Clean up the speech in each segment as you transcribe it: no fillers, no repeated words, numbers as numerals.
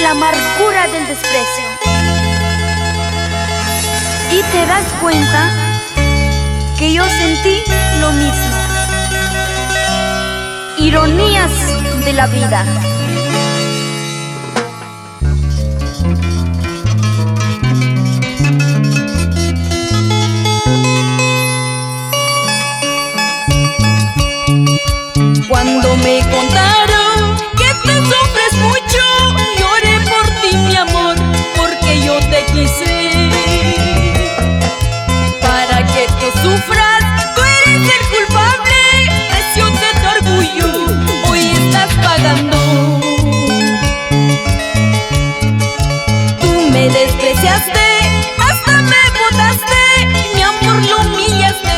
la amargura del desprecio. Y te das cuenta que yo sentí lo mismo. Ironías de la vida. Cuando me contaron que te sufres mucho, lloré por ti, mi amor, porque yo te quise. Para que tú sufras, tú eres el culpable, precio de tu orgullo, hoy estás pagando. Tú me despreciaste, hasta me botaste, mi amor lo humillaste,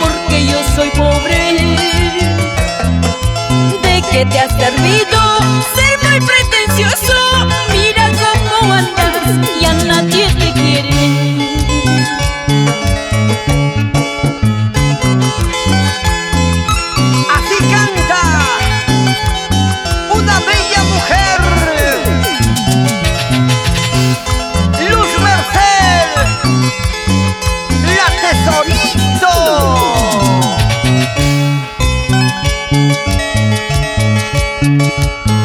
porque yo soy pobre. ¿Qué te has servido? Ser muy pretencioso. Mira cómo andas, ya nadie te quiere. Así canta una bella mujer, Luz Merced, la Tesorito.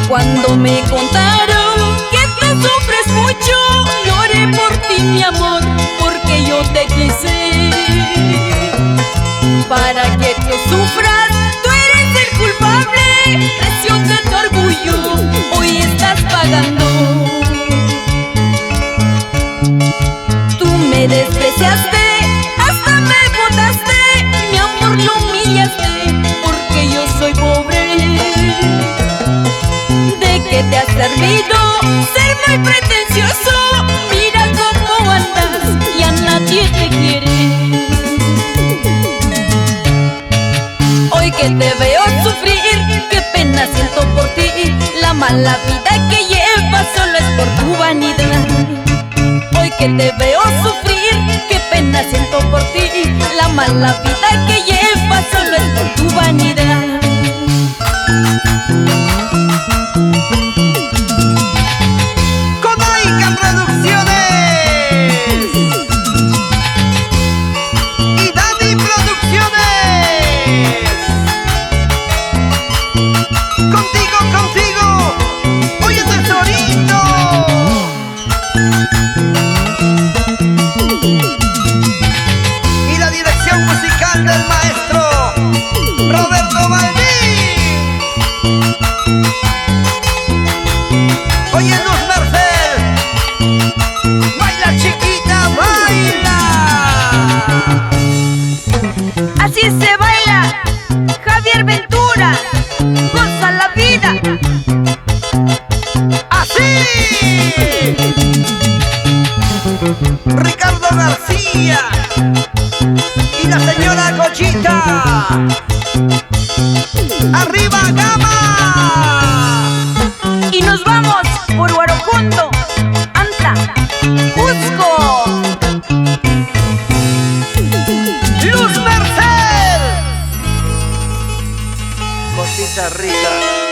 Cuando me contaron que te sufres mucho, lloré por ti, mi amor, porque yo te quise. Para que tú sufras, tú eres el culpable, precio de tu orgullo, hoy estás pagando. Tú me despreciaste, hasta me botaste, mi amor lo humillaste, porque yo soy pobre. ¿Qué te has servido? Ser muy pretencioso. Mira cómo andas, ya nadie te quiere. Hoy que te veo sufrir, qué pena siento por ti. La mala vida que llevas solo es por tu vanidad. Hoy que te veo sufrir, qué pena siento por ti. La mala vida que llevas solo es por tu vanidad. Del maestro Roberto Balbín. Oye, Luz Merced, baila chiquita, baila. Así se baila, Javier Ventura, goza la vida. Así, Ricardo García y la señora Cochita. ¡Arriba, Gama! Y nos vamos por Huarocundo, Antla, Cusco. ¡Luz Merced! Cosita rica.